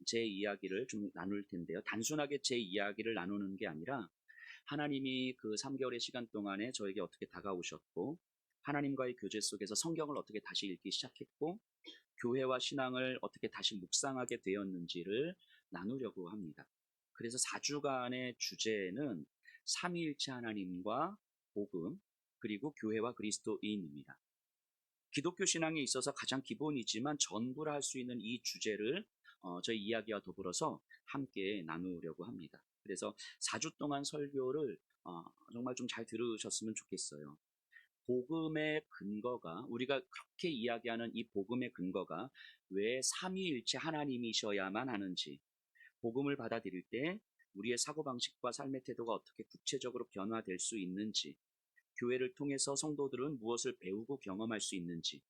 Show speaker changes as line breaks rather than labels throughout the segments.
제 이야기를 좀 나눌 텐데요. 단순하게 제 이야기를 나누는 게 아니라 하나님이 그 3개월의 시간 동안에 저에게 어떻게 다가오셨고, 하나님과의 교제 속에서 성경을 어떻게 다시 읽기 시작했고, 교회와 신앙을 어떻게 다시 묵상하게 되었는지를 나누려고 합니다. 그래서 4주간의 주제는 삼위일체 하나님과 복음, 그리고 교회와 그리스도인입니다. 기독교 신앙에 있어서 가장 기본이지만 전부라 할 수 있는 이 주제를 저희 이야기와 더불어서 함께 나누려고 합니다. 그래서 4주 동안 설교를 정말 좀 잘 들으셨으면 좋겠어요. 복음의 근거가, 우리가 그렇게 이야기하는 이 복음의 근거가 왜 삼위일체 하나님이셔야만 하는지, 복음을 받아들일 때 우리의 사고방식과 삶의 태도가 어떻게 구체적으로 변화될 수 있는지, 교회를 통해서 성도들은 무엇을 배우고 경험할 수 있는지,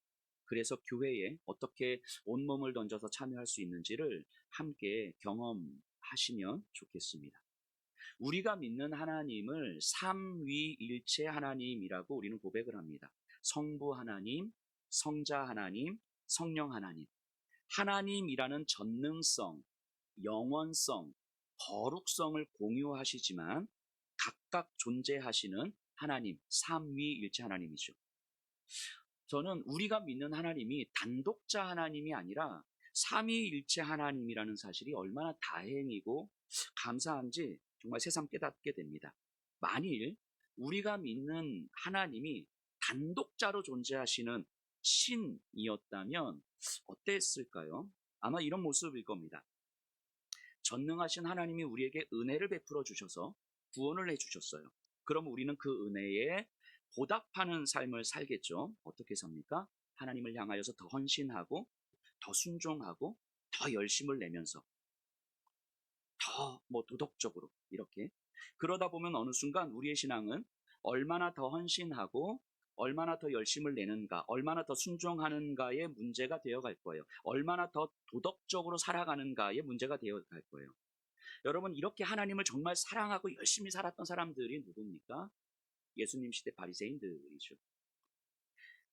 그래서 교회에 어떻게 온몸을 던져서 참여할 수 있는지를 함께 경험하시면 좋겠습니다. 우리가 믿는 하나님을 삼위일체 하나님이라고 우리는 고백을 합니다. 성부 하나님, 성자 하나님, 성령 하나님. 하나님이라는 전능성, 영원성, 거룩성을 공유하시지만 각각 존재하시는 하나님, 삼위일체 하나님이죠. 저는 우리가 믿는 하나님이 단독자 하나님이 아니라 삼위일체 하나님이라는 사실이 얼마나 다행이고 감사한지 정말 새삼 깨닫게 됩니다. 만일 우리가 믿는 하나님이 단독자로 존재하시는 신이었다면 어땠을까요? 아마 이런 모습일 겁니다. 전능하신 하나님이 우리에게 은혜를 베풀어 주셔서 구원을 해주셨어요. 그럼 우리는 그 은혜에 보답하는 삶을 살겠죠. 어떻게 삽니까? 하나님을 향하여서 더 헌신하고, 더 순종하고, 더 열심을 내면서, 더 도덕적으로 이렇게. 그러다 보면 어느 순간 우리의 신앙은 얼마나 더 헌신하고, 얼마나 더 열심을 내는가, 얼마나 더 순종하는가의 문제가 되어갈 거예요. 얼마나 더 도덕적으로 살아가는가의 문제가 되어갈 거예요. 여러분, 이렇게 하나님을 정말 사랑하고 열심히 살았던 사람들이 누굽니까? 예수님 시대 바리새인들이죠.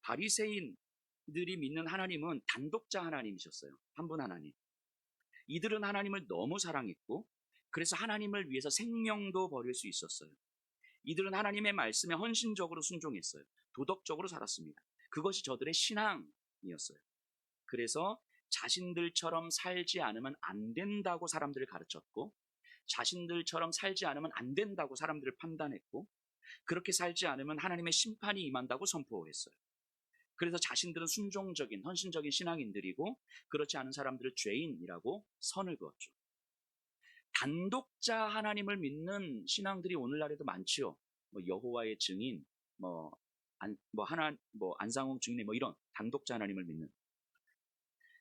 바리새인들이 믿는 하나님은 단독자 하나님이셨어요. 한 분 하나님. 이들은 하나님을 너무 사랑했고, 그래서 하나님을 위해서 생명도 버릴 수 있었어요. 이들은 하나님의 말씀에 헌신적으로 순종했어요. 도덕적으로 살았습니다. 그것이 저들의 신앙이었어요. 그래서 자신들처럼 살지 않으면 안 된다고 사람들을 가르쳤고, 자신들처럼 살지 않으면 안 된다고 사람들을 판단했고, 그렇게 살지 않으면 하나님의 심판이 임한다고 선포했어요. 그래서 자신들은 순종적인, 헌신적인 신앙인들이고, 그렇지 않은 사람들을 죄인이라고 선을 그었죠. 단독자 하나님을 믿는 신앙들이 오늘날에도 많지요. 여호와의 증인, 안상홍 증인, 이런 단독자 하나님을 믿는.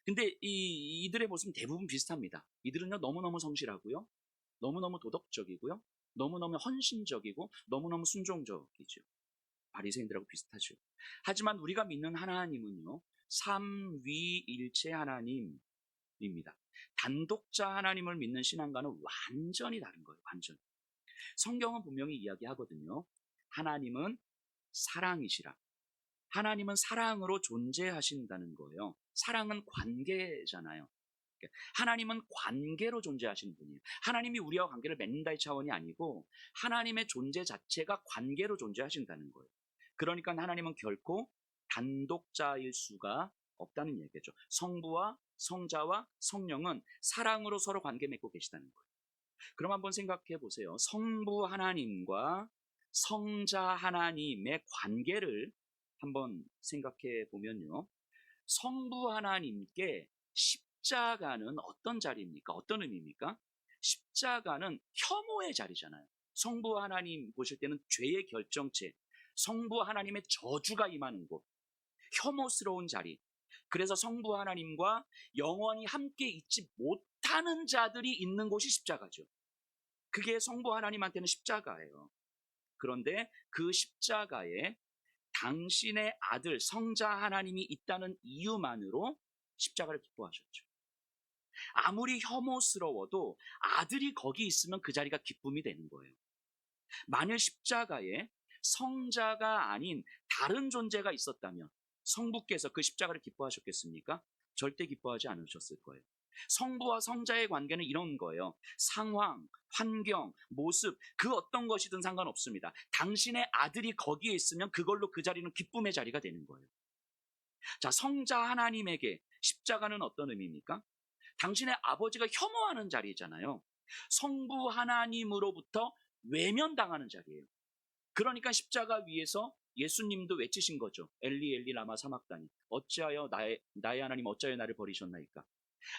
근데 이들의 모습은 대부분 비슷합니다. 이들은요, 너무너무 성실하고요, 너무너무 도덕적이고요, 너무너무 헌신적이고, 너무너무 순종적이죠. 바리새인들하고 비슷하죠. 하지만 우리가 믿는 하나님은요, 삼위일체 하나님입니다. 단독자 하나님을 믿는 신앙과는 완전히 다른 거예요. 완전. 성경은 분명히 이야기하거든요. 하나님은 사랑이시라. 하나님은 사랑으로 존재하신다는 거예요. 사랑은 관계잖아요. 하나님은 관계로 존재하시는 분이에요. 하나님이 우리와 관계를 맺는다의 차원이 아니고 하나님의 존재 자체가 관계로 존재하신다는 거예요. 그러니까 하나님은 결코 단독자일 수가 없다는 얘기죠. 성부와 성자와 성령은 사랑으로 서로 관계 맺고 계시다는 거예요. 그럼 한번 생각해 보세요. 성부 하나님과 성자 하나님의 관계를 한번 생각해 보면요. 성부 하나님께 십자가는 어떤 자리입니까? 어떤 의미입니까? 십자가는 혐오의 자리잖아요. 성부 하나님 보실 때는 죄의 결정체, 성부 하나님의 저주가 임하는 곳, 혐오스러운 자리. 그래서 성부 하나님과 영원히 함께 있지 못하는 자들이 있는 곳이 십자가죠. 그게 성부 하나님한테는 십자가예요. 그런데 그 십자가에 당신의 아들 성자 하나님이 있다는 이유만으로 십자가를 기뻐하셨죠. 아무리 혐오스러워도 아들이 거기 있으면 그 자리가 기쁨이 되는 거예요. 만일 십자가에 성자가 아닌 다른 존재가 있었다면 성부께서 그 십자가를 기뻐하셨겠습니까? 절대 기뻐하지 않으셨을 거예요. 성부와 성자의 관계는 이런 거예요. 상황, 환경, 모습, 그 어떤 것이든 상관없습니다. 당신의 아들이 거기에 있으면 그걸로 그 자리는 기쁨의 자리가 되는 거예요. 자, 성자 하나님에게 십자가는 어떤 의미입니까? 당신의 아버지가 혐오하는 자리잖아요. 성부 하나님으로부터 외면당하는 자리예요. 그러니까 십자가 위에서 예수님도 외치신 거죠. 엘리 엘리 라마 사막다니, 어찌하여 나의 하나님 어찌하여 나를 버리셨나이까.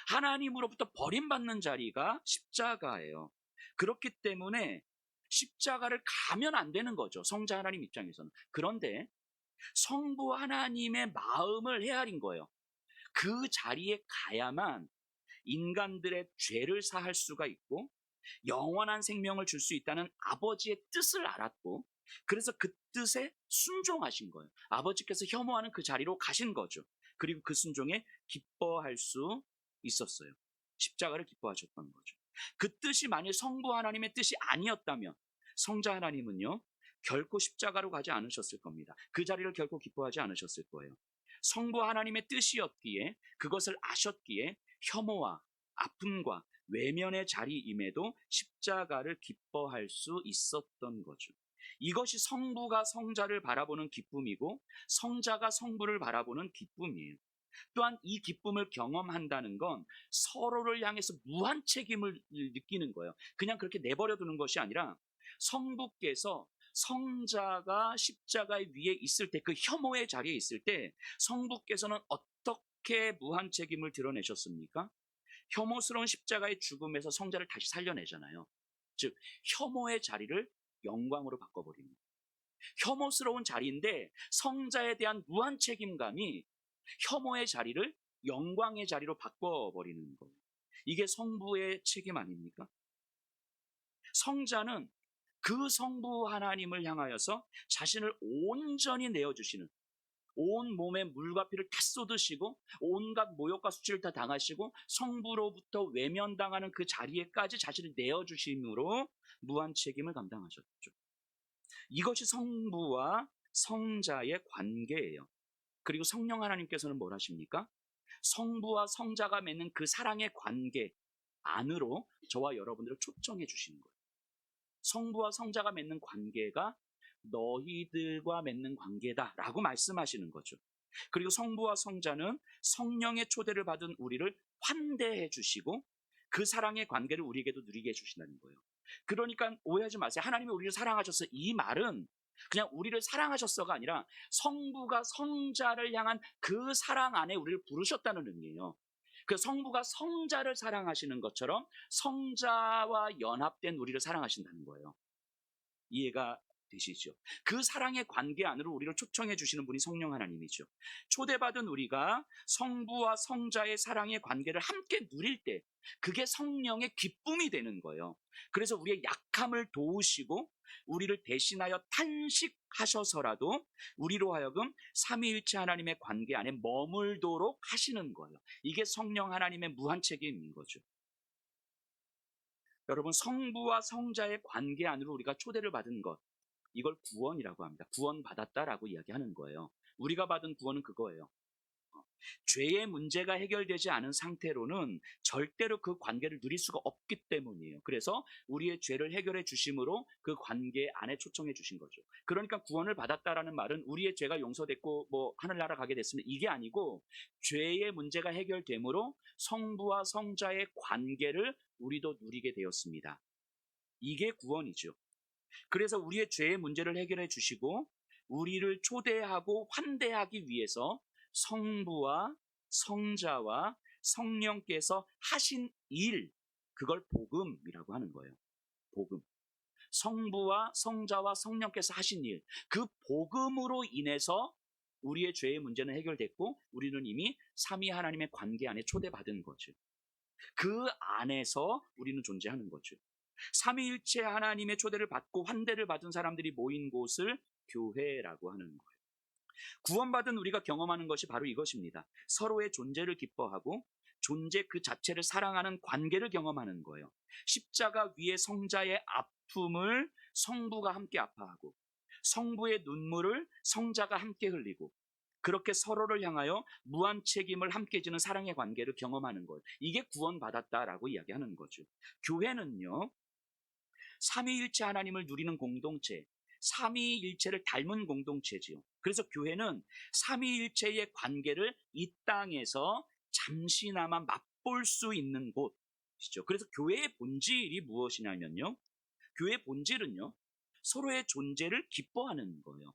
하나님으로부터 버림받는 자리가 십자가예요. 그렇기 때문에 십자가를 가면 안 되는 거죠. 성자 하나님 입장에서는. 그런데 성부 하나님의 마음을 헤아린 거예요. 그 자리에 가야만 인간들의 죄를 사할 수가 있고 영원한 생명을 줄 수 있다는 아버지의 뜻을 알았고, 그래서 그 뜻에 순종하신 거예요. 아버지께서 혐오하는 그 자리로 가신 거죠. 그리고 그 순종에 기뻐할 수 있었어요. 십자가를 기뻐하셨던 거죠. 그 뜻이 만일 성부 하나님의 뜻이 아니었다면 성자 하나님은요, 결코 십자가로 가지 않으셨을 겁니다. 그 자리를 결코 기뻐하지 않으셨을 거예요. 성부 하나님의 뜻이었기에, 그것을 아셨기에 혐오와 아픔과 외면의 자리임에도 십자가를 기뻐할 수 있었던 거죠. 이것이 성부가 성자를 바라보는 기쁨이고 성자가 성부를 바라보는 기쁨이에요. 또한 이 기쁨을 경험한다는 건 서로를 향해서 무한 책임을 느끼는 거예요. 그냥 그렇게 내버려 두는 것이 아니라 성부께서 성자가 십자가 위에 있을 때, 그 혐오의 자리에 있을 때 성부께서는 어떻게 무한 책임을 드러내셨습니까? 혐오스러운 십자가의 죽음에서 성자를 다시 살려내잖아요. 즉 혐오의 자리를 영광으로 바꿔버리는 거예요. 혐오스러운 자리인데 성자에 대한 무한 책임감이 혐오의 자리를 영광의 자리로 바꿔버리는 거예요. 이게 성부의 책임 아닙니까? 성자는 그 성부 하나님을 향하여서 자신을 온전히 내어주시는, 온 몸에 물과 피를 다 쏟으시고 온갖 모욕과 수치를 다 당하시고 성부로부터 외면당하는 그 자리에까지 자신을 내어주심으로 무한 책임을 감당하셨죠. 이것이 성부와 성자의 관계예요. 그리고 성령 하나님께서는 뭘 하십니까? 성부와 성자가 맺는 그 사랑의 관계 안으로 저와 여러분들을 초청해 주시는 거예요. 성부와 성자가 맺는 관계가 너희들과 맺는 관계다라고 말씀하시는 거죠. 그리고 성부와 성자는 성령의 초대를 받은 우리를 환대해 주시고 그 사랑의 관계를 우리에게도 누리게 해주신다는 거예요. 그러니까 오해하지 마세요. 하나님이 우리를 사랑하셨어, 이 말은 그냥 우리를 사랑하셨어가 아니라 성부가 성자를 향한 그 사랑 안에 우리를 부르셨다는 의미예요. 그 성부가 성자를 사랑하시는 것처럼 성자와 연합된 우리를 사랑하신다는 거예요. 이해가 되시죠? 그 사랑의 관계 안으로 우리를 초청해 주시는 분이 성령 하나님이죠. 초대받은 우리가 성부와 성자의 사랑의 관계를 함께 누릴 때 그게 성령의 기쁨이 되는 거예요. 그래서 우리의 약함을 도우시고 우리를 대신하여 탄식하셔서라도 우리로 하여금 삼위일체 하나님의 관계 안에 머물도록 하시는 거예요. 이게 성령 하나님의 무한 책임인 거죠. 여러분, 성부와 성자의 관계 안으로 우리가 초대를 받은 것, 이걸 구원이라고 합니다. 구원받았다라고 이야기하는 거예요. 우리가 받은 구원은 그거예요. 죄의 문제가 해결되지 않은 상태로는 절대로 그 관계를 누릴 수가 없기 때문이에요. 그래서 우리의 죄를 해결해 주심으로 그 관계 안에 초청해 주신 거죠. 그러니까 구원을 받았다라는 말은 우리의 죄가 용서됐고 뭐 하늘나라 가게 됐습니다, 이게 아니고 죄의 문제가 해결됨으로 성부와 성자의 관계를 우리도 누리게 되었습니다. 이게 구원이죠. 그래서 우리의 죄의 문제를 해결해 주시고 우리를 초대하고 환대하기 위해서 성부와 성자와 성령께서 하신 일, 그걸 복음이라고 하는 거예요. 복음. 성부와 성자와 성령께서 하신 일, 그 복음으로 인해서 우리의 죄의 문제는 해결됐고 우리는 이미 삼위 하나님의 관계 안에 초대받은 거죠. 그 안에서 우리는 존재하는 거죠. 삼위일체 하나님의 초대를 받고 환대를 받은 사람들이 모인 곳을 교회라고 하는 거예요. 구원받은 우리가 경험하는 것이 바로 이것입니다. 서로의 존재를 기뻐하고 존재 그 자체를 사랑하는 관계를 경험하는 거예요. 십자가 위에 성자의 아픔을 성부가 함께 아파하고 성부의 눈물을 성자가 함께 흘리고 그렇게 서로를 향하여 무한 책임을 함께 지는 사랑의 관계를 경험하는 것. 이게 구원받았다라고 이야기하는 거죠. 교회는요, 삼위일체 하나님을 누리는 공동체, 삼위일체를 닮은 공동체지요. 그래서 교회는 삼위일체의 관계를 이 땅에서 잠시나마 맛볼 수 있는 곳이죠. 그래서 교회의 본질이 무엇이냐면요, 교회의 본질은요, 서로의 존재를 기뻐하는 거예요.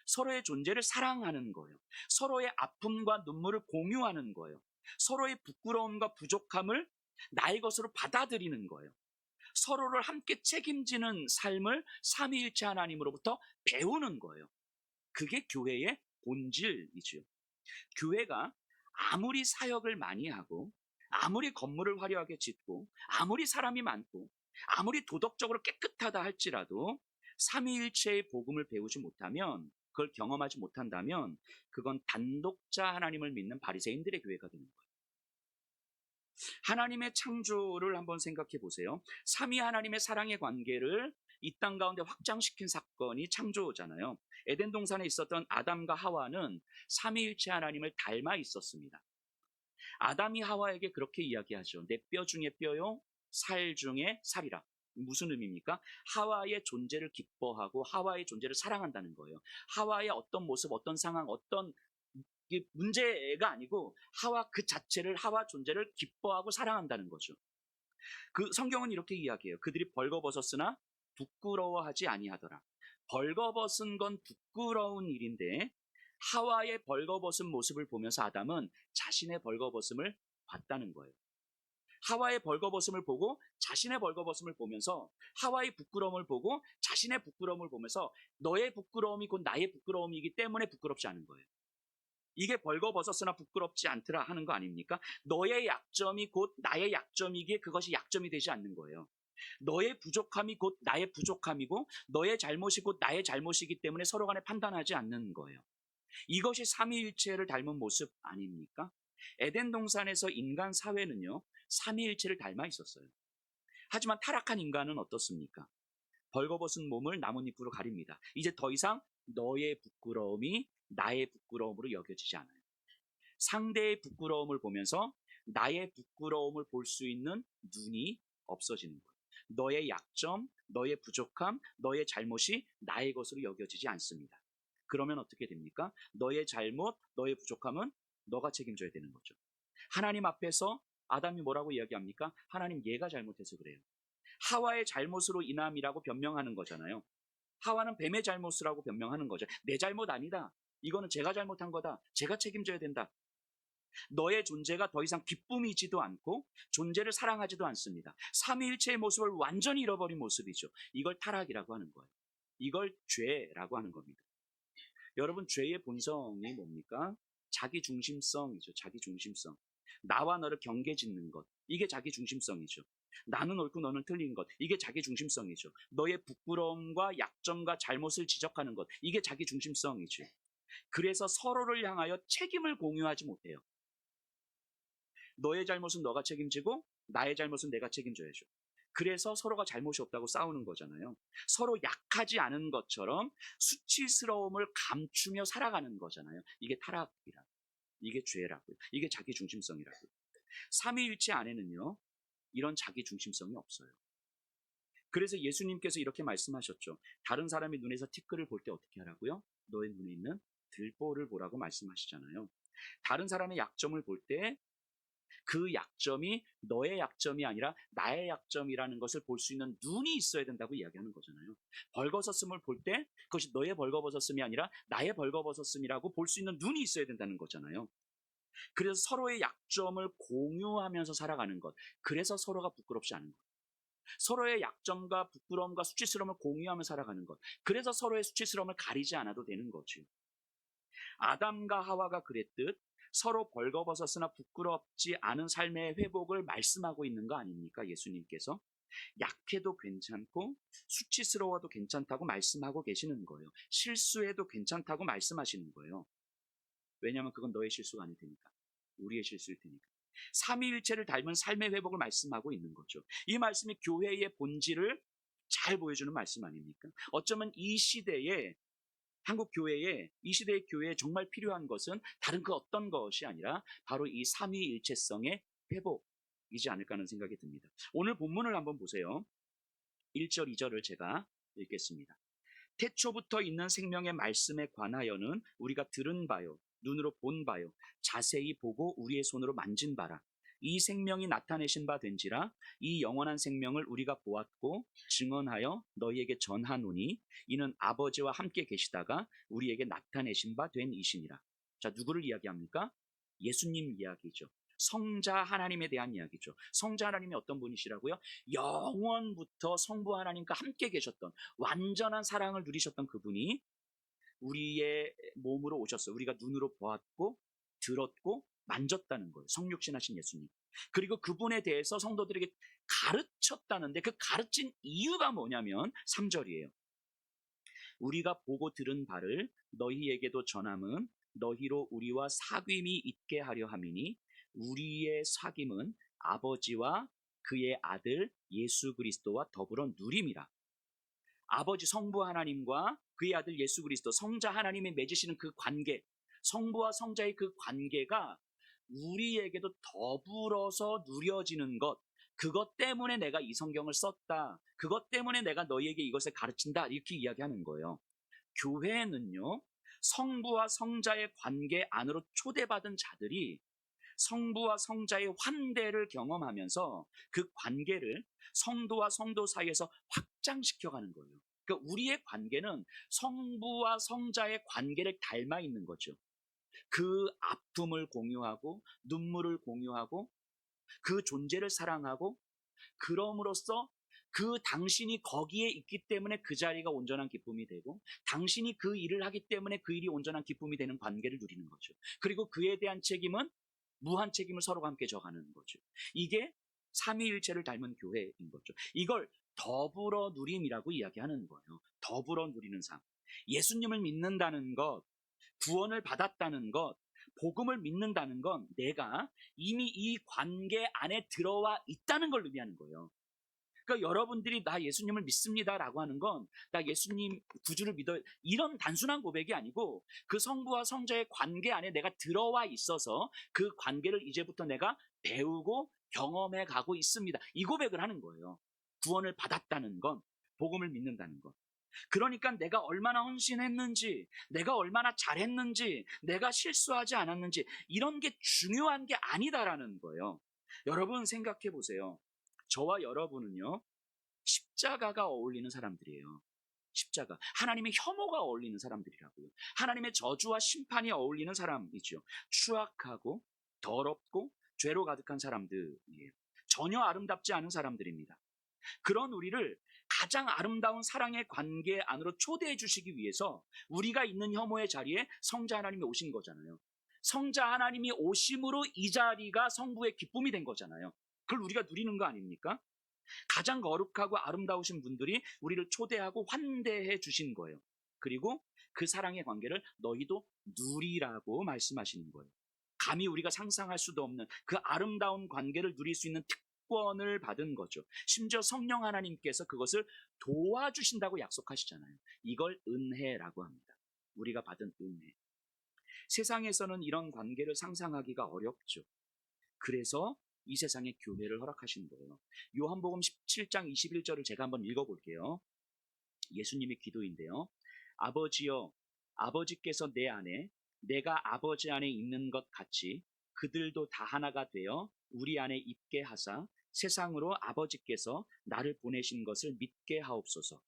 서로의 존재를 사랑하는 거예요. 서로의 아픔과 눈물을 공유하는 거예요. 서로의 부끄러움과 부족함을 나의 것으로 받아들이는 거예요. 서로를 함께 책임지는 삶을 삼위일체 하나님으로부터 배우는 거예요. 그게 교회의 본질이죠. 교회가 아무리 사역을 많이 하고, 아무리 건물을 화려하게 짓고, 아무리 사람이 많고, 아무리 도덕적으로 깨끗하다 할지라도 삼위일체의 복음을 배우지 못하면, 그걸 경험하지 못한다면 그건 단독자 하나님을 믿는 바리새인들의 교회가 되는 거예요. 하나님의 창조를 한번 생각해 보세요. 삼위 하나님의 사랑의 관계를 이 땅 가운데 확장시킨 사건이 창조잖아요. 에덴 동산에 있었던 아담과 하와는 삼위일체 하나님을 닮아 있었습니다. 아담이 하와에게 그렇게 이야기하죠. 내 뼈 중에 뼈요, 살 중에 살이라. 무슨 의미입니까? 하와의 존재를 기뻐하고 하와의 존재를 사랑한다는 거예요. 하와의 어떤 모습, 어떤 상황, 어떤 이게 문제가 아니고 하와 그 자체를, 하와 존재를 기뻐하고 사랑한다는 거죠. 그 성경은 이렇게 이야기해요. 그들이 벌거벗었으나 부끄러워하지 아니하더라. 벌거벗은 건 부끄러운 일인데 하와의 벌거벗은 모습을 보면서 아담은 자신의 벌거벗음을 봤다는 거예요. 하와의 벌거벗음을 보고 자신의 벌거벗음을 보면서, 하와의 부끄러움을 보고 자신의 부끄러움을 보면서 너의 부끄러움이 곧 나의 부끄러움이기 때문에 부끄럽지 않은 거예요. 이게 벌거벗었으나 부끄럽지 않더라 하는 거 아닙니까? 너의 약점이 곧 나의 약점이기에 그것이 약점이 되지 않는 거예요. 너의 부족함이 곧 나의 부족함이고 너의 잘못이 곧 나의 잘못이기 때문에 서로 간에 판단하지 않는 거예요. 이것이 삼위일체를 닮은 모습 아닙니까? 에덴 동산에서 인간 사회는요, 삼위일체를 닮아 있었어요. 하지만 타락한 인간은 어떻습니까? 벌거벗은 몸을 나뭇잎으로 가립니다. 이제 더 이상 너의 부끄러움이 나의 부끄러움으로 여겨지지 않아요. 상대의 부끄러움을 보면서 나의 부끄러움을 볼 수 있는 눈이 없어지는 거예요. 너의 약점, 너의 부족함, 너의 잘못이 나의 것으로 여겨지지 않습니다. 그러면 어떻게 됩니까? 너의 잘못, 너의 부족함은 너가 책임져야 되는 거죠. 하나님 앞에서 아담이 뭐라고 이야기합니까? 하나님, 얘가 잘못해서 그래요. 하와의 잘못으로 인함이라고 변명하는 거잖아요. 하와는 뱀의 잘못이라고 변명하는 거죠. 내 잘못 아니다. 이거는 제가 잘못한 거다. 제가 책임져야 된다. 너의 존재가 더 이상 기쁨이지도 않고 존재를 사랑하지도 않습니다. 삼위일체의 모습을 완전히 잃어버린 모습이죠. 이걸 타락이라고 하는 거예요. 이걸 죄라고 하는 겁니다. 여러분, 죄의 본성이 뭡니까? 자기중심성이죠. 자기중심성. 나와 너를 경계짓는 것. 이게 자기중심성이죠. 나는 옳고 너는 틀린 것. 이게 자기중심성이죠. 너의 부끄러움과 약점과 잘못을 지적하는 것. 이게 자기중심성이죠. 그래서 서로를 향하여 책임을 공유하지 못해요. 너의 잘못은 너가 책임지고 나의 잘못은 내가 책임져야죠. 그래서 서로가 잘못이 없다고 싸우는 거잖아요. 서로 약하지 않은 것처럼 수치스러움을 감추며 살아가는 거잖아요. 이게 타락이라, 이게 죄라고요. 이게 자기중심성이라고요. 삼위일체 안에는요, 이런 자기중심성이 없어요. 그래서 예수님께서 이렇게 말씀하셨죠. 다른 사람의 눈에서 티끌을 볼 때 어떻게 하라고요? 너의 눈에 있는 들보를 보라고 말씀하시잖아요. 다른 사람의 약점을 볼 때 그 약점이 너의 약점이 아니라 나의 약점이라는 것을 볼 수 있는 눈이 있어야 된다고 이야기하는 거잖아요. 벌거벗음을 볼 때 그것이 너의 벌거벗었음이 아니라 나의 벌거벗었음이라고 볼 수 있는 눈이 있어야 된다는 거잖아요. 그래서 서로의 약점을 공유하면서 살아가는 것. 그래서 서로가 부끄럽지 않은 것. 서로의 약점과 부끄러움과 수치스러움을 공유하며 살아가는 것. 그래서 서로의 수치스러움을 가리지 않아도 되는 거죠. 아담과 하와가 그랬듯 서로 벌거벗었으나 부끄럽지 않은 삶의 회복을 말씀하고 있는 거 아닙니까? 예수님께서 약해도 괜찮고 수치스러워도 괜찮다고 말씀하고 계시는 거예요. 실수해도 괜찮다고 말씀하시는 거예요. 왜냐하면 그건 너의 실수가 아닐 테니까, 우리의 실수일 테니까. 삼위일체를 닮은 삶의 회복을 말씀하고 있는 거죠. 이 말씀이 교회의 본질을 잘 보여주는 말씀 아닙니까? 어쩌면 이 시대에 한국 교회에, 이 시대의 교회에 정말 필요한 것은 다른 그 어떤 것이 아니라 바로 이 삼위일체성의 회복이지 않을까 하는 생각이 듭니다. 오늘 본문을 한번 보세요. 1절, 2절을 제가 읽겠습니다. 태초부터 있는 생명의 말씀에 관하여는 우리가 들은 바요, 눈으로 본 바요, 자세히 보고 우리의 손으로 만진 바라. 이 생명이 나타내신 바 된지라. 이 영원한 생명을 우리가 보았고 증언하여 너희에게 전하노니 이는 아버지와 함께 계시다가 우리에게 나타내신 바 된 이시니라. 자, 누구를 이야기합니까? 예수님 이야기죠. 성자 하나님에 대한 이야기죠. 성자 하나님이 어떤 분이시라고요? 영원부터 성부 하나님과 함께 계셨던, 완전한 사랑을 누리셨던 그분이 우리의 몸으로 오셨어요. 우리가 눈으로 보았고 들었고 만졌다는 거예요. 성육신하신 예수님. 그리고 그분에 대해서 성도들에게 가르쳤다는데, 그 가르친 이유가 뭐냐면 3절이에요. 우리가 보고 들은 바를 너희에게도 전함은 너희로 우리와 사귐이 있게 하려 함이니 우리의 사귐은 아버지와 그의 아들 예수 그리스도와 더불어 누림이라. 아버지 성부 하나님과 그의 아들 예수 그리스도, 성자 하나님이 맺으시는 그 관계, 성부와 성자의 그 관계가 우리에게도 더불어서 누려지는 것, 그것 때문에 내가 이 성경을 썼다, 그것 때문에 내가 너희에게 이것을 가르친다, 이렇게 이야기하는 거예요. 교회는요, 성부와 성자의 관계 안으로 초대받은 자들이 성부와 성자의 환대를 경험하면서 그 관계를 성도와 성도 사이에서 확장시켜가는 거예요. 그러니까 우리의 관계는 성부와 성자의 관계를 닮아 있는 거죠. 그 아픔을 공유하고 눈물을 공유하고 그 존재를 사랑하고, 그럼으로써 그 당신이 거기에 있기 때문에 그 자리가 온전한 기쁨이 되고, 당신이 그 일을 하기 때문에 그 일이 온전한 기쁨이 되는 관계를 누리는 거죠. 그리고 그에 대한 책임은 무한 책임을 서로가 함께 져가는 거죠. 이게 삼위일체를 닮은 교회인 거죠. 이걸 더불어 누림이라고 이야기하는 거예요. 더불어 누리는 삶. 예수님을 믿는다는 것, 구원을 받았다는 것, 복음을 믿는다는 건 내가 이미 이 관계 안에 들어와 있다는 걸 의미하는 거예요. 그러니까 여러분들이 나 예수님을 믿습니다라고 하는 건 나 예수님 구주를 믿어요, 이런 단순한 고백이 아니고 그 성부와 성자의 관계 안에 내가 들어와 있어서 그 관계를 이제부터 내가 배우고 경험해 가고 있습니다, 이 고백을 하는 거예요. 구원을 받았다는 건, 복음을 믿는다는 건. 그러니까 내가 얼마나 헌신했는지, 내가 얼마나 잘했는지, 내가 실수하지 않았는지, 이런 게 중요한 게 아니다라는 거예요. 여러분 생각해 보세요. 저와 여러분은요, 십자가가 어울리는 사람들이에요. 십자가. 하나님의 혐오가 어울리는 사람들이라고요. 하나님의 저주와 심판이 어울리는 사람이죠. 추악하고 더럽고 죄로 가득한 사람들이에요. 전혀 아름답지 않은 사람들입니다. 그런 우리를 가장 아름다운 사랑의 관계 안으로 초대해 주시기 위해서 우리가 있는 혐오의 자리에 성자 하나님이 오신 거잖아요. 성자 하나님이 오심으로 이 자리가 성부의 기쁨이 된 거잖아요. 그걸 우리가 누리는 거 아닙니까? 가장 거룩하고 아름다우신 분들이 우리를 초대하고 환대해 주신 거예요. 그리고 그 사랑의 관계를 너희도 누리라고 말씀하시는 거예요. 감히 우리가 상상할 수도 없는 그 아름다운 관계를 누릴 수 있는 특권을 받은 거죠. 심지어 성령 하나님께서 그것을 도와주신다고 약속하시잖아요. 이걸 은혜라고 합니다. 우리가 받은 은혜. 세상에서는 이런 관계를 상상하기가 어렵죠. 그래서 이 세상에 교회를 허락하신 거예요. 요한복음 17장 21절을 제가 한번 읽어볼게요. 예수님의 기도인데요. 아버지여, 아버지께서 내 안에, 내가 아버지 안에 있는 것 같이 그들도 다 하나가 되어 우리 안에 있게 하사 세상으로 아버지께서 나를 보내신 것을 믿게 하옵소서.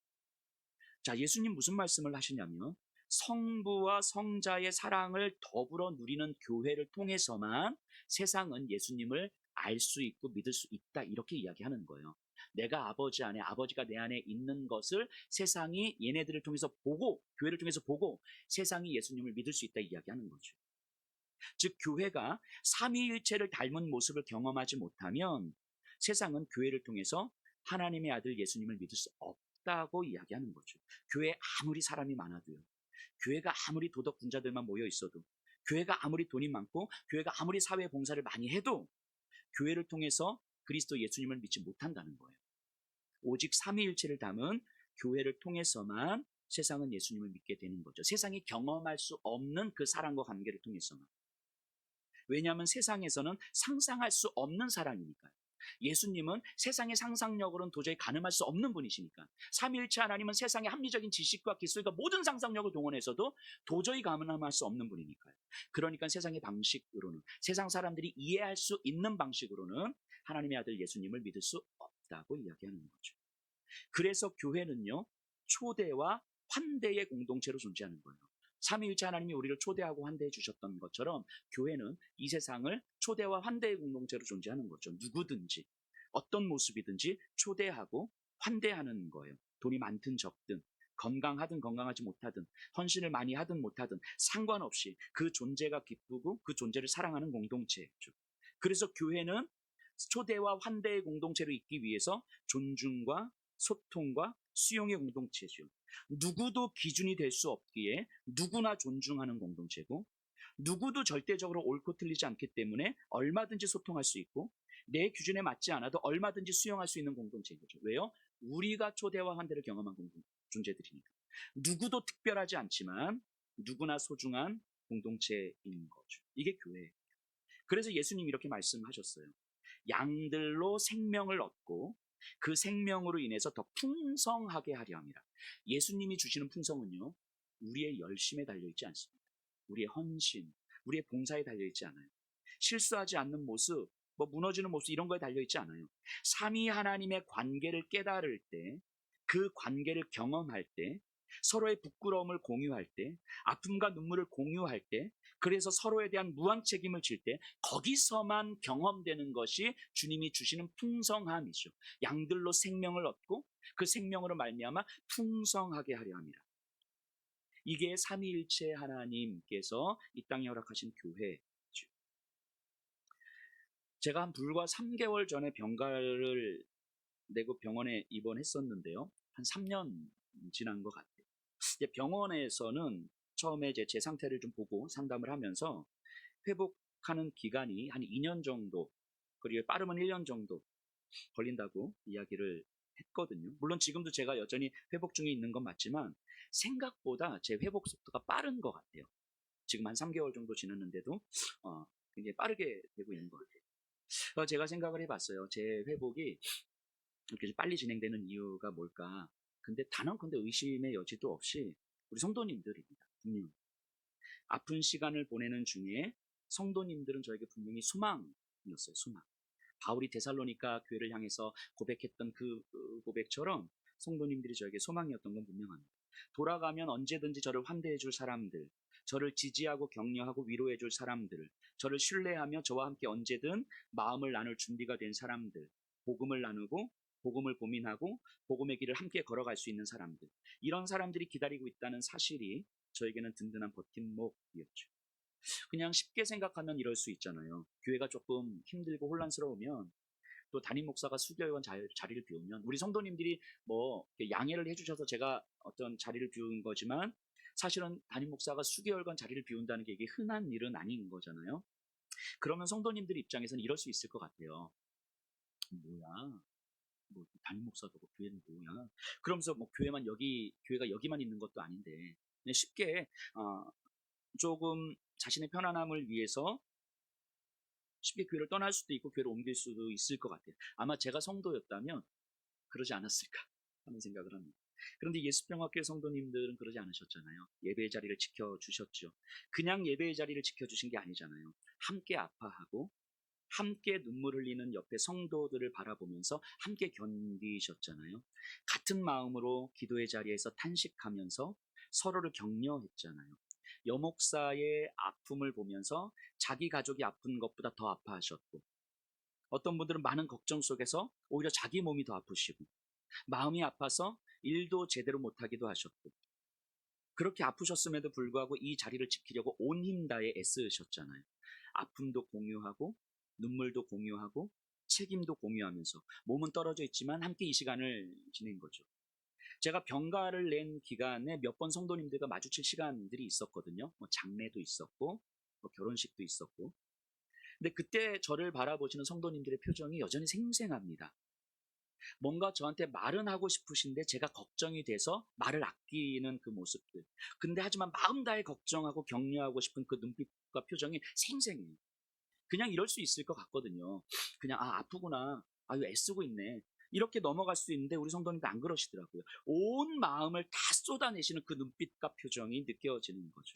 자, 예수님 무슨 말씀을 하시냐면 성부와 성자의 사랑을 더불어 누리는 교회를 통해서만 세상은 예수님을 알 수 있고 믿을 수 있다, 이렇게 이야기하는 거예요. 내가 아버지 안에, 아버지가 내 안에 있는 것을 세상이 얘네들을 통해서 보고, 교회를 통해서 보고 세상이 예수님을 믿을 수 있다 이야기하는 거죠. 즉 교회가 삼위일체를 닮은 모습을 경험하지 못하면 세상은 교회를 통해서 하나님의 아들 예수님을 믿을 수 없다고 이야기하는 거죠. 교회에 아무리 사람이 많아도요, 교회가 아무리 도덕 군자들만 모여 있어도, 교회가 아무리 돈이 많고, 교회가 아무리 사회 봉사를 많이 해도 교회를 통해서 그리스도 예수님을 믿지 못한다는 거예요. 오직 삼위일체를 담은 교회를 통해서만 세상은 예수님을 믿게 되는 거죠. 세상이 경험할 수 없는 그 사랑과 관계를 통해서만. 왜냐하면 세상에서는 상상할 수 없는 사랑이니까요. 예수님은 세상의 상상력으로는 도저히 가늠할 수 없는 분이시니까. 삼위일체 하나님은 세상의 합리적인 지식과 기술과 모든 상상력을 동원해서도 도저히 가늠할 수 없는 분이니까요. 그러니까 세상의 방식으로는, 세상 사람들이 이해할 수 있는 방식으로는 하나님의 아들 예수님을 믿을 수 없다고 이야기하는 거죠. 그래서 교회는요, 초대와 환대의 공동체로 존재하는 거예요. 삼위일체 하나님이 우리를 초대하고 환대해 주셨던 것처럼 교회는 이 세상을 초대와 환대의 공동체로 존재하는 거죠. 누구든지 어떤 모습이든지 초대하고 환대하는 거예요. 돈이 많든 적든, 건강하든 건강하지 못하든, 헌신을 많이 하든 못하든 상관없이 그 존재가 기쁘고 그 존재를 사랑하는 공동체죠. 그래서 교회는 초대와 환대의 공동체로 있기 위해서 존중과 소통과 수용의 공동체죠. 누구도 기준이 될 수 없기에 누구나 존중하는 공동체고, 누구도 절대적으로 옳고 틀리지 않기 때문에 얼마든지 소통할 수 있고, 내 기준에 맞지 않아도 얼마든지 수용할 수 있는 공동체인 거죠. 왜요? 우리가 초대와 환대를 경험한 존재들이니까. 누구도 특별하지 않지만 누구나 소중한 공동체인 거죠. 이게 교회예요. 그래서 예수님이 이렇게 말씀하셨어요. 양들로 생명을 얻고 그 생명으로 인해서 더 풍성하게 하려 함이라. 예수님이 주시는 풍성은요, 우리의 열심에 달려있지 않습니다. 우리의 헌신, 우리의 봉사에 달려있지 않아요. 실수하지 않는 모습, 무너지는 모습, 이런 거에 달려있지 않아요. 삼위 하나님의 관계를 깨달을 때, 그 관계를 경험할 때, 서로의 부끄러움을 공유할 때, 아픔과 눈물을 공유할 때, 그래서 서로에 대한 무한 책임을 질 때, 거기서만 경험되는 것이 주님이 주시는 풍성함이죠. 양들로 생명을 얻고 그 생명으로 말미암아 풍성하게 하려 함이라. 이게 삼위일체 하나님께서 이 땅에 허락하신 교회죠. 제가 한 불과 3개월 전에 병가를 내고 병원에 입원했었는데요. 한 3년 지난 것 같아요. 병원에서는 처음에 제 상태를 좀 보고 상담을 하면서 회복하는 기간이 한 2년 정도, 그리고 빠르면 1년 정도 걸린다고 이야기를 했거든요. 물론 지금도 제가 여전히 회복 중에 있는 건 맞지만 생각보다 제 회복 속도가 빠른 것 같아요. 지금 한 3개월 정도 지났는데도 굉장히 빠르게 되고 있는 것 같아요. 제가 생각을 해봤어요. 제 회복이 이렇게 빨리 진행되는 이유가 뭘까? 근데 단언컨대 의심의 여지도 없이 우리 성도님들입니다. 분명 아픈 시간을 보내는 중에 성도님들은 저에게 분명히 소망이었어요. 소망. 바울이 데살로니가 교회를 향해서 고백했던 그 고백처럼 성도님들이 저에게 소망이었던 건 분명합니다. 돌아가면 언제든지 저를 환대해 줄 사람들, 저를 지지하고 격려하고 위로해 줄 사람들, 저를 신뢰하며 저와 함께 언제든 마음을 나눌 준비가 된 사람들, 복음을 나누고 복음을 고민하고 복음의 길을 함께 걸어갈 수 있는 사람들, 이런 사람들이 기다리고 있다는 사실이 저에게는 든든한 버팀목이었죠. 그냥 쉽게 생각하면 이럴 수 있잖아요. 교회가 조금 힘들고 혼란스러우면, 또 담임 목사가 수교회관 자리를 비우면 우리 성도님들이 양해를 해주셔서 제가 어떤 자리를 비운 거지만, 사실은 담임 목사가 수교회관 자리를 비운다는 게 이게 흔한 일은 아닌 거잖아요. 그러면 성도님들 입장에서는 이럴 수 있을 것 같아요. 뭐야, 담임 목사도 교회는 뭐야? 그러면서 교회가 여기만 있는 것도 아닌데, 그냥 쉽게 조금 자신의 편안함을 위해서 쉽게 교회를 떠날 수도 있고 교회를 옮길 수도 있을 것 같아요. 아마 제가 성도였다면 그러지 않았을까 하는 생각을 합니다. 그런데 예수평화교회 성도님들은 그러지 않으셨잖아요. 예배의 자리를 지켜주셨죠. 그냥 예배의 자리를 지켜주신 게 아니잖아요. 함께 아파하고 함께 눈물 흘리는 옆에 성도들을 바라보면서 함께 견디셨잖아요. 같은 마음으로 기도의 자리에서 탄식하면서 서로를 격려했잖아요. 여목사의 아픔을 보면서 자기 가족이 아픈 것보다 더 아파하셨고, 어떤 분들은 많은 걱정 속에서 오히려 자기 몸이 더 아프시고, 마음이 아파서 일도 제대로 못하기도 하셨고, 그렇게 아프셨음에도 불구하고 이 자리를 지키려고 온 힘 다해 애쓰셨잖아요. 아픔도 공유하고 눈물도 공유하고 책임도 공유하면서 몸은 떨어져 있지만 함께 이 시간을 지낸 거죠. 제가 병가를 낸 기간에 몇 번 성도님들과 마주칠 시간들이 있었거든요. 장례도 있었고 결혼식도 있었고. 근데 그때 저를 바라보시는 성도님들의 표정이 여전히 생생합니다. 뭔가 저한테 말은 하고 싶으신데 제가 걱정이 돼서 말을 아끼는 그 모습들. 근데 하지만 마음 다해 걱정하고 격려하고 싶은 그 눈빛과 표정이 생생해요. 그냥 이럴 수 있을 것 같거든요. 그냥 아프구나. 아유 애쓰고 있네. 이렇게 넘어갈 수 있는데 우리 성도님도 안 그러시더라고요. 온 마음을 다 쏟아내시는 그 눈빛과 표정이 느껴지는 거죠.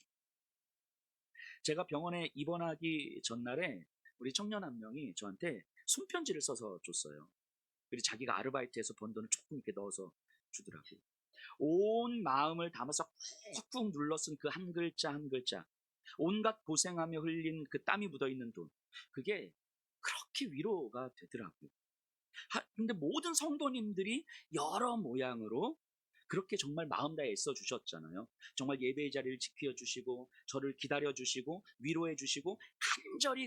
제가 병원에 입원하기 전날에 우리 청년 한 명이 저한테 손편지를 써서 줬어요. 그리고 자기가 아르바이트해서 번 돈을 조금 이렇게 넣어서 주더라고요. 온 마음을 담아서 꾹꾹 눌러 쓴 그 한 글자 한 글자, 온갖 고생하며 흘린 그 땀이 묻어있는 돈, 그게 그렇게 위로가 되더라고요. 근데 모든 성도님들이 여러 모양으로 그렇게 정말 마음 다해 애써 주셨잖아요. 정말 예배의 자리를 지켜 주시고 저를 기다려 주시고 위로해 주시고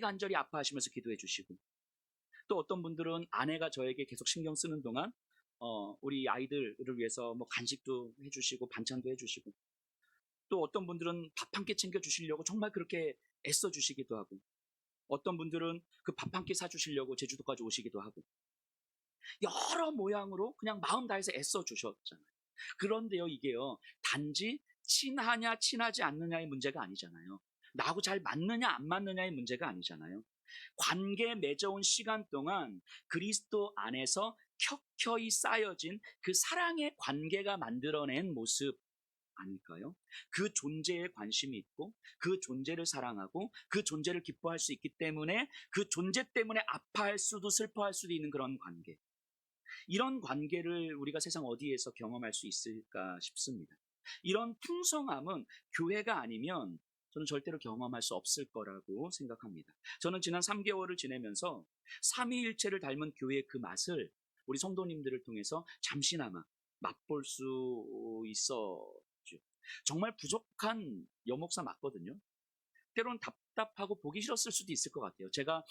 간절히 아파하시면서 기도해 주시고, 또 어떤 분들은 아내가 저에게 계속 신경 쓰는 동안 우리 아이들을 위해서 뭐 간식도 해주시고 반찬도 해주시고, 또 어떤 분들은 밥 한 끼 챙겨 주시려고 정말 그렇게 애써 주시기도 하고, 어떤 분들은 그 밥 한 끼 사주시려고 제주도까지 오시기도 하고, 여러 모양으로 그냥 마음 다해서 애써 주셨잖아요. 그런데요, 이게요, 단지 친하냐 친하지 않느냐의 문제가 아니잖아요. 나하고 잘 맞느냐 안 맞느냐의 문제가 아니잖아요. 관계 맺어온 시간 동안 그리스도 안에서 켜켜이 쌓여진 그 사랑의 관계가 만들어낸 모습 아닐까요? 그 존재에 관심이 있고 그 존재를 사랑하고 그 존재를 기뻐할 수 있기 때문에 그 존재 때문에 아파할 수도 슬퍼할 수도 있는 그런 관계, 이런 관계를 우리가 세상 어디에서 경험할 수 있을까 싶습니다. 이런 풍성함은 교회가 아니면 저는 절대로 경험할 수 없을 거라고 생각합니다. 저는 지난 3개월을 지내면서 삼위일체를 닮은 교회의 그 맛을 우리 성도님들을 통해서 잠시나마 맛볼 수 있었죠. 정말 부족한 여목사 맞거든요. 때로는 답답하고 보기 싫었을 수도 있을 것 같아요. 제가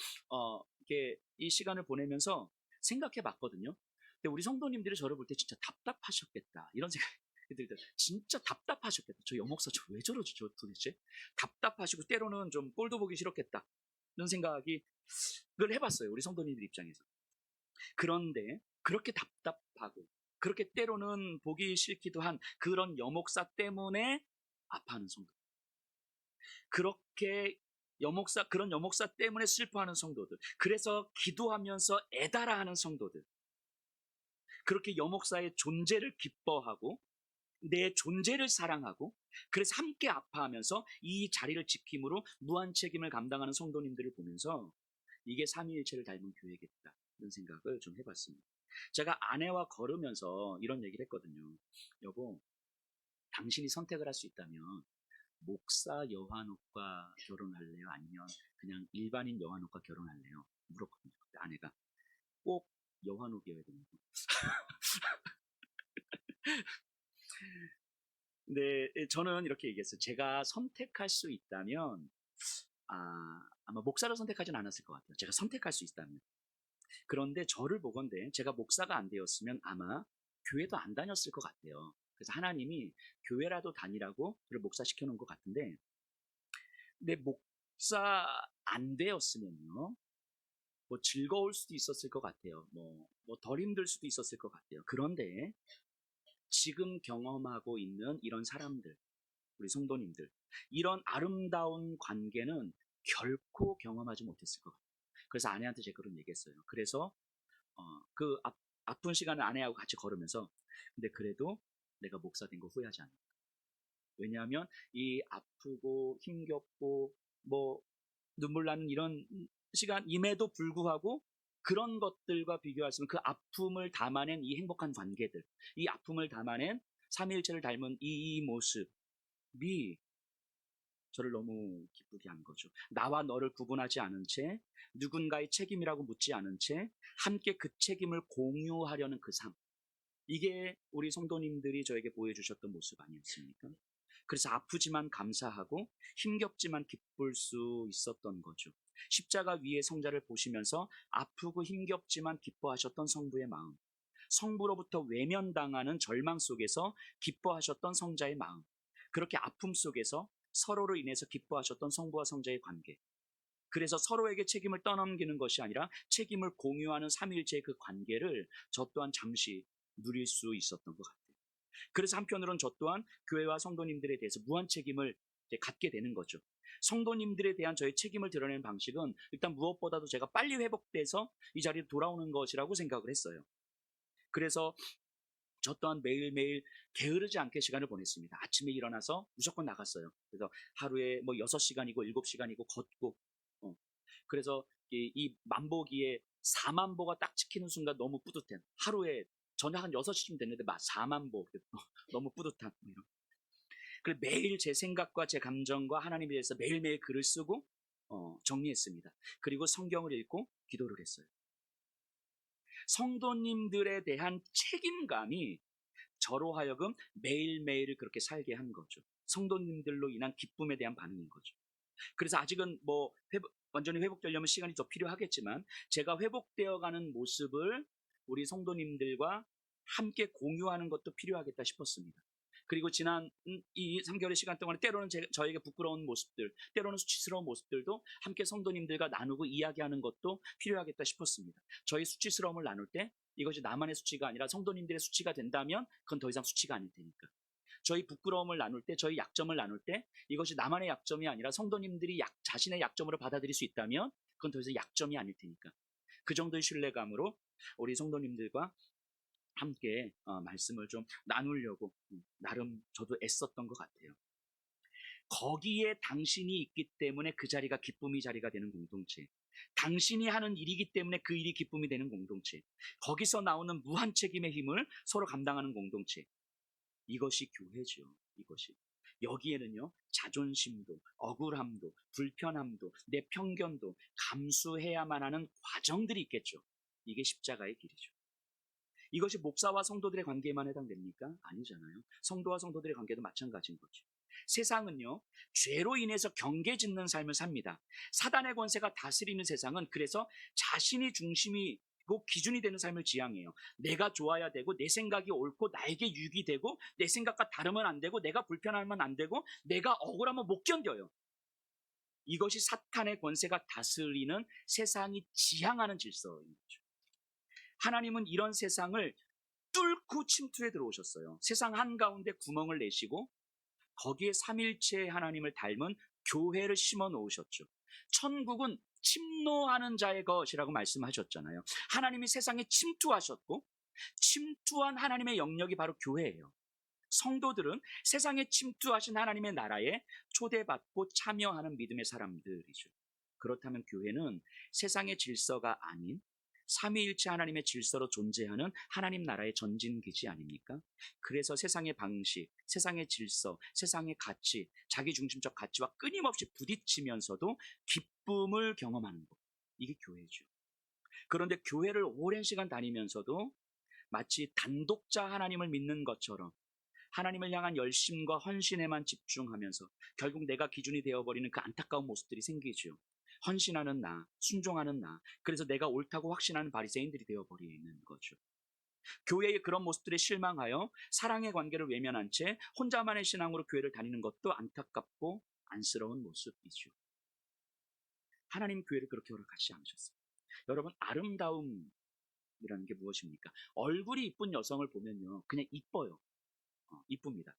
이렇게 이 시간을 보내면서 생각해 봤거든요. 근데 우리 성도님들이 저를 볼 때 진짜 답답하셨겠다 이런 생각이 들더라고요. 진짜 답답하셨겠다. 저 여목사 저 왜 저러지 저 도대체? 답답하시고 때로는 좀 꼴도 보기 싫었겠다 이런 생각이 그걸 해봤어요. 우리 성도님들 입장에서. 그런데 그렇게 답답하고 그렇게 때로는 보기 싫기도 한 그런 여목사 때문에 아파하는 성도, 그렇게 그런 여목사 때문에 슬퍼하는 성도들, 그래서 기도하면서 애달아하는 성도들, 그렇게 여목사의 존재를 기뻐하고 내 존재를 사랑하고 그래서 함께 아파하면서 이 자리를 지킴으로 무한 책임을 감당하는 성도님들을 보면서 이게 삼위일체를 닮은 교회겠다 이런 생각을 좀 해봤습니다. 제가 아내와 걸으면서 이런 얘기를 했거든요. 여보, 당신이 선택을 할 수 있다면 목사 여환옥과 결혼할래요? 아니면 그냥 일반인 여환옥과 결혼할래요? 물었거든요. 근데 아내가 꼭 여환옥이어야 된다고. 근데 저는 이렇게 얘기했어요. 제가 선택할 수 있다면 아마 목사를 선택하진 않았을 것 같아요. 제가 선택할 수 있다면. 그런데 저를 보건대 제가 목사가 안 되었으면 아마 교회도 안 다녔을 것 같아요. 그래서 하나님이 교회라도 다니라고 저를 목사시켜 놓은 것 같은데, 근데 목사 안 되었으면요, 뭐 즐거울 수도 있었을 것 같아요. 뭐 덜 힘들 수도 있었을 것 같아요. 그런데 지금 경험하고 있는 이런 사람들, 우리 성도님들, 이런 아름다운 관계는 결코 경험하지 못했을 것 같아요. 그래서 아내한테 제가 그런 얘기했어요. 그래서 그 아픈 시간을 아내하고 같이 걸으면서, 근데 그래도 내가 목사 된 거 후회하지 않는다. 왜냐하면 이 아프고 힘겹고 뭐 눈물 나는 이런 시간임에도 불구하고 그런 것들과 비교하시면 그 아픔을 담아낸 이 행복한 관계들, 이 아픔을 담아낸 삼위일체를 닮은 이 모습이 저를 너무 기쁘게 한 거죠. 나와 너를 구분하지 않은 채, 누군가의 책임이라고 묻지 않은 채 함께 그 책임을 공유하려는 그 삶, 이게 우리 성도님들이 저에게 보여주셨던 모습 아니었습니까? 그래서 아프지만 감사하고 힘겹지만 기쁠 수 있었던 거죠. 십자가 위의 성자를 보시면서 아프고 힘겹지만 기뻐하셨던 성부의 마음, 성부로부터 외면당하는 절망 속에서 기뻐하셨던 성자의 마음, 그렇게 아픔 속에서 서로로 인해서 기뻐하셨던 성부와 성자의 관계, 그래서 서로에게 책임을 떠넘기는 것이 아니라 책임을 공유하는 삼위일체의 그 관계를 저 또한 잠시 누릴 수 있었던 것 같아요. 그래서 한편으로는 저 또한 교회와 성도님들에 대해서 무한 책임을 이제 갖게 되는 거죠. 성도님들에 대한 저의 책임을 드러내는 방식은 일단 무엇보다도 제가 빨리 회복돼서 이 자리에 돌아오는 것이라고 생각을 했어요. 그래서 저 또한 매일매일 게으르지 않게 시간을 보냈습니다. 아침에 일어나서 무조건 나갔어요. 그래서 하루에 뭐 6시간이고 7시간이고 걷고, 그래서 이 만보기에 4만보가 딱 찍히는 순간 너무 뿌듯해. 하루에 저녁 한 6시쯤 됐는데 막 4만보. 너무 뿌듯한. 그래 매일 제 생각과 제 감정과 하나님에 대해서 매일매일 글을 쓰고 정리했습니다. 그리고 성경을 읽고 기도를 했어요. 성도님들에 대한 책임감이 저로 하여금 매일매일을 그렇게 살게 한 거죠. 성도님들로 인한 기쁨에 대한 반응인 거죠. 그래서 아직은 뭐 완전히 회복되려면 시간이 더 필요하겠지만 제가 회복되어가는 모습을 우리 성도님들과 함께 공유하는 것도 필요하겠다 싶었습니다. 그리고 지난 이 3개월의 시간 동안에 때로는 저에게 부끄러운 모습들, 때로는 수치스러운 모습들도 함께 성도님들과 나누고 이야기하는 것도 필요하겠다 싶었습니다. 저희 수치스러움을 나눌 때 이것이 나만의 수치가 아니라 성도님들의 수치가 된다면 그건 더 이상 수치가 아닐 테니까. 저희 부끄러움을 나눌 때, 저희 약점을 나눌 때 이것이 나만의 약점이 아니라 성도님들이 자신의 약점으로 받아들일 수 있다면 그건 더 이상 약점이 아닐 테니까. 그 정도의 신뢰감으로 우리 성도님들과 함께 말씀을 좀 나누려고 나름 저도 애썼던 것 같아요. 거기에 당신이 있기 때문에 그 자리가 기쁨의 자리가 되는 공동체, 당신이 하는 일이기 때문에 그 일이 기쁨이 되는 공동체, 거기서 나오는 무한 책임의 힘을 서로 감당하는 공동체, 이것이 교회죠. 이것이. 여기에는요, 자존심도, 억울함도, 불편함도, 내 편견도 감수해야만 하는 과정들이 있겠죠. 이게 십자가의 길이죠. 이것이 목사와 성도들의 관계에만 해당됩니까? 아니잖아요. 성도와 성도들의 관계도 마찬가지인 거죠. 세상은요, 죄로 인해서 경계짓는 삶을 삽니다. 사단의 권세가 다스리는 세상은 그래서 자신이 중심이고 기준이 되는 삶을 지향해요. 내가 좋아야 되고, 내 생각이 옳고, 나에게 유익이 되고, 내 생각과 다르면 안 되고, 내가 불편하면 안 되고, 내가 억울하면 못 견뎌요. 이것이 사탄의 권세가 다스리는 세상이 지향하는 질서인 거죠. 하나님은 이런 세상을 뚫고 침투해 들어오셨어요. 세상 한가운데 구멍을 내시고 거기에 삼일체 하나님을 닮은 교회를 심어 놓으셨죠. 천국은 침노하는 자의 것이라고 말씀하셨잖아요. 하나님이 세상에 침투하셨고 침투한 하나님의 영역이 바로 교회예요. 성도들은 세상에 침투하신 하나님의 나라에 초대받고 참여하는 믿음의 사람들이죠. 그렇다면 교회는 세상의 질서가 아닌 삼위일체 하나님의 질서로 존재하는 하나님 나라의 전진기지 아닙니까? 그래서 세상의 방식, 세상의 질서, 세상의 가치, 자기중심적 가치와 끊임없이 부딪히면서도 기쁨을 경험하는 것, 이게 교회죠. 그런데 교회를 오랜 시간 다니면서도 마치 단독자 하나님을 믿는 것처럼 하나님을 향한 열심과 헌신에만 집중하면서 결국 내가 기준이 되어버리는 그 안타까운 모습들이 생기죠. 헌신하는 나, 순종하는 나, 그래서 내가 옳다고 확신하는 바리새인들이 되어버리는 거죠. 교회의 그런 모습들에 실망하여 사랑의 관계를 외면한 채 혼자만의 신앙으로 교회를 다니는 것도 안타깝고 안쓰러운 모습이죠. 하나님 교회를 그렇게 허락하지 않으셨어요. 여러분, 아름다움이라는 게 무엇입니까? 얼굴이 이쁜 여성을 보면요, 그냥 이뻐요. 이쁩니다.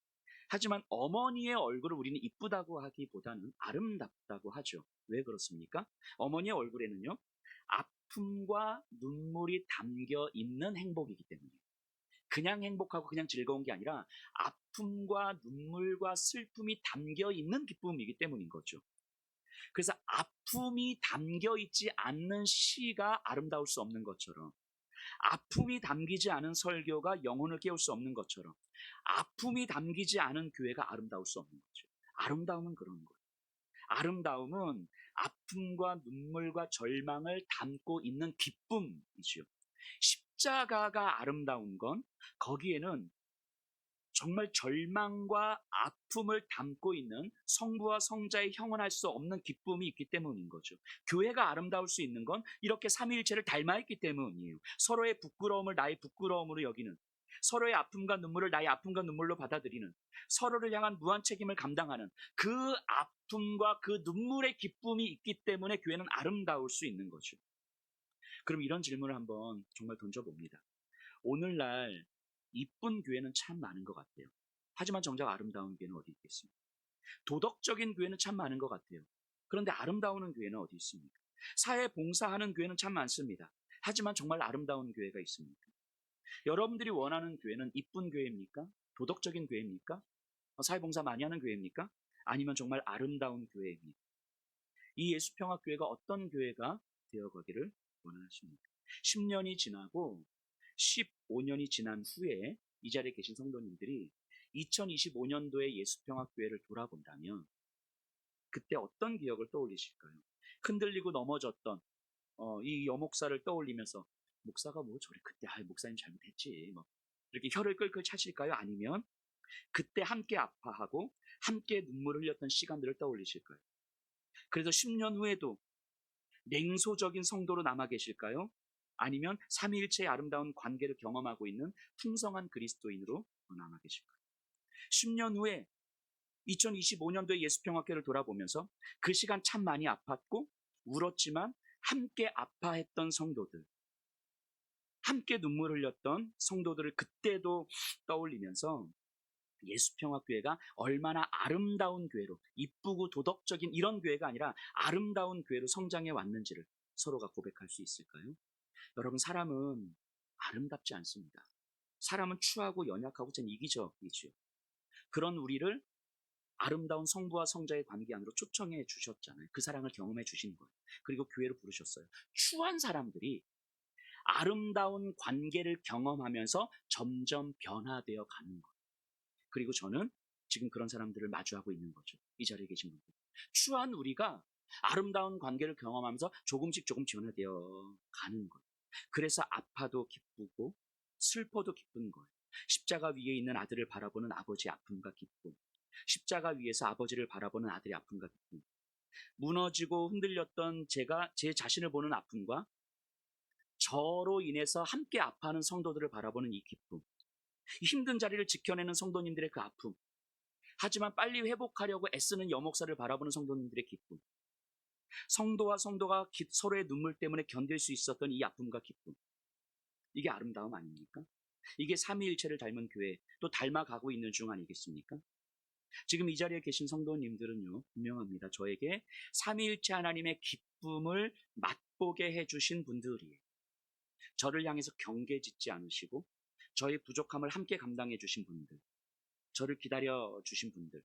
하지만 어머니의 얼굴을 우리는 이쁘다고 하기보다는 아름답다고 하죠. 왜 그렇습니까? 어머니의 얼굴에는요, 아픔과 눈물이 담겨 있는 행복이기 때문이에요. 그냥 행복하고 그냥 즐거운 게 아니라 아픔과 눈물과 슬픔이 담겨 있는 기쁨이기 때문인 거죠. 그래서 아픔이 담겨 있지 않는 시가 아름다울 수 없는 것처럼, 아픔이 담기지 않은 설교가 영혼을 깨울 수 없는 것처럼, 아픔이 담기지 않은 교회가 아름다울 수 없는 거죠. 아름다움은 그런 거예요. 아름다움은 아픔과 눈물과 절망을 담고 있는 기쁨이죠. 십자가가 아름다운 건 거기에는 정말 절망과 아픔을 담고 있는 성부와 성자의 형언할 수 없는 기쁨이 있기 때문인 거죠. 교회가 아름다울 수 있는 건 이렇게 삼위일체를 닮아 있기 때문이에요. 서로의 부끄러움을 나의 부끄러움으로 여기는, 서로의 아픔과 눈물을 나의 아픔과 눈물로 받아들이는, 서로를 향한 무한 책임을 감당하는 그 아픔과 그 눈물의 기쁨이 있기 때문에 교회는 아름다울 수 있는 거죠. 그럼 이런 질문을 한번 정말 던져봅니다. 오늘날 이쁜 교회는 참 많은 것 같아요. 하지만 정작 아름다운 교회는 어디 있겠습니까? 도덕적인 교회는 참 많은 것 같아요. 그런데 아름다운 교회는 어디 있습니까? 사회 봉사하는 교회는 참 많습니다. 하지만 정말 아름다운 교회가 있습니까? 여러분들이 원하는 교회는 이쁜 교회입니까? 도덕적인 교회입니까? 사회봉사 많이 하는 교회입니까? 아니면 정말 아름다운 교회입니까? 이 예수평화교회가 어떤 교회가 되어가기를 원하십니까? 10년이 지나고 15년이 지난 후에 이 자리에 계신 성도님들이 2025년도에 예수평화교회를 돌아본다면 그때 어떤 기억을 떠올리실까요? 흔들리고 넘어졌던 이 여목사를 떠올리면서 목사가 뭐 저래 그때 목사님 잘못했지 뭐 이렇게 혀를 끌끌 차실까요? 아니면 그때 함께 아파하고 함께 눈물을 흘렸던 시간들을 떠올리실까요? 그래서 10년 후에도 냉소적인 성도로 남아 계실까요? 아니면 삼위일체의 아름다운 관계를 경험하고 있는 풍성한 그리스도인으로 남아 계실까요? 10년 후에 2025년도에 예수평화교회를 돌아보면서 그 시간 참 많이 아팠고 울었지만 함께 아파했던 성도들, 함께 눈물 흘렸던 성도들을 그때도 떠올리면서 예수평화교회가 얼마나 아름다운 교회로, 이쁘고 도덕적인 이런 교회가 아니라 아름다운 교회로 성장해 왔는지를 서로가 고백할 수 있을까요? 여러분, 사람은 아름답지 않습니다. 사람은 추하고 연약하고 참 이기적이지요. 그런 우리를 아름다운 성부와 성자의 관계 안으로 초청해 주셨잖아요. 그 사랑을 경험해 주신 거예요. 그리고 교회로 부르셨어요. 추한 사람들이 아름다운 관계를 경험하면서 점점 변화되어 가는 거예요. 그리고 저는 지금 그런 사람들을 마주하고 있는 거죠. 이 자리에 계신 분들. 추한 우리가 아름다운 관계를 경험하면서 조금씩 변화되어 가는 거예요. 그래서 아파도 기쁘고 슬퍼도 기쁜 거예요. 십자가 위에 있는 아들을 바라보는 아버지의 아픔과 기쁨. 십자가 위에서 아버지를 바라보는 아들의 아픔과 기쁨. 무너지고 흔들렸던 제가 제 자신을 보는 아픔과 저로 인해서 함께 아파하는 성도들을 바라보는 이 기쁨. 힘든 자리를 지켜내는 성도님들의 그 아픔. 하지만 빨리 회복하려고 애쓰는 여목사를 바라보는 성도님들의 기쁨. 성도와 성도가 서로의 눈물 때문에 견딜 수 있었던 이 아픔과 기쁨. 이게 아름다움 아닙니까? 이게 삼위일체를 닮은 교회, 또 닮아가고 있는 중 아니겠습니까? 지금 이 자리에 계신 성도님들은요, 분명합니다. 저에게 삼위일체 하나님의 기쁨을 맛보게 해주신 분들이에요. 저를 향해서 경계짓지 않으시고 저의 부족함을 함께 감당해 주신 분들, 저를 기다려 주신 분들,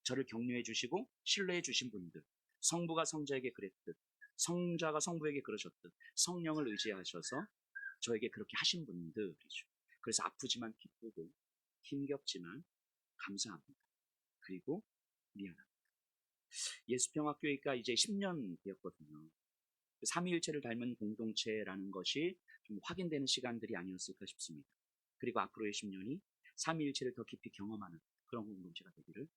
저를 격려해 주시고 신뢰해 주신 분들, 성부가 성자에게 그랬듯 성자가 성부에게 그러셨듯 성령을 의지하셔서 저에게 그렇게 하신 분들이죠. 그래서 아프지만 기쁘고 힘겹지만 감사합니다. 그리고 미안합니다. 예수평화교회가 이제 10년 되었거든요. 삼위일체를 닮은 공동체라는 것이 좀 확인되는 시간들이 아니었을까 싶습니다. 그리고 앞으로의 10년이 삼위일체를 더 깊이 경험하는 그런 공동체가 되기를